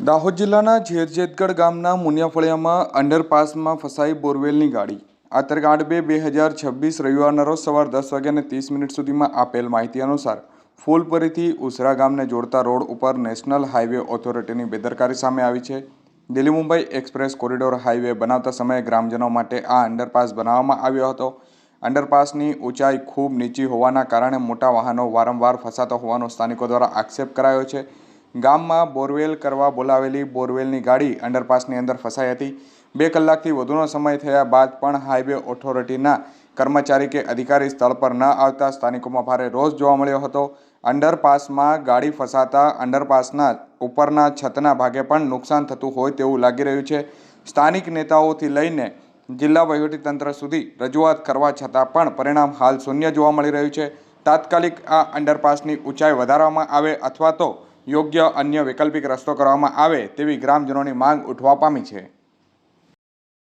દાહોદ જિલ્લાના ઝેરજેતગઢ ગામના મુનિયાફળિયામાં અંડરપાસમાં ફસાઈ બોરવેલની ગાડી. આ તારીખ 8/2/2026 રવિવારના રોજ સવાર 10:30 સુધીમાં આપેલ માહિતી અનુસાર ફૂલપરીથી ઉસરા ગામને જોડતા રોડ ઉપર નેશનલ હાઈવે ઓથોરિટીની બેદરકારી સામે આવી છે. Delhi Mumbai express corridor highway બનાવતા સમયે ગ્રામજનો માટે આ અંડરપાસ બનાવવામાં આવ્યો હતો. અંડરપાસની ઊંચાઈ ખૂબ નીચી હોવાના કારણે મોટા વાહનો વારંવાર ફસાતા હોવાનો સ્થાનિકો દ્વારા આક્ષેપ કરાયો છે. ગામમાં બોરવેલ કરવા બોલાવેલી બોરવેલની ગાડી અંડરપાસની અંદર ફસાઈ હતી. 2 કલાકથી વધુનો સમય થયા બાદ પણ હાઈવે ઓથોરિટીના કર્મચારી કે અધિકારી સ્થળ પર ન આવતા સ્થાનિકોમાં ભારે રોષ જોવા મળ્યો હતો. અંડરપાસમાં ગાડી ફસાતા અંડરપાસના ઉપરના છતના ભાગે પણ નુકસાન થતું હોય તેવું લાગી રહ્યું છે. સ્થાનિક નેતાઓથી લઈને જિલ્લા વહીવટીતંત્ર સુધી રજૂઆત કરવા છતાં પણ પરિણામ હાલ શૂન્ય જોવા મળી રહ્યું છે. તાત્કાલિક આ અંડરપાસની ઊંચાઈ વધારવામાં આવે અથવા તો યોગ્ય અન્ય વૈકલ્પિક રસ્તો કરવામાં આવે તેવી ગ્રામજનોની માંગ ઉઠવા પામી છે.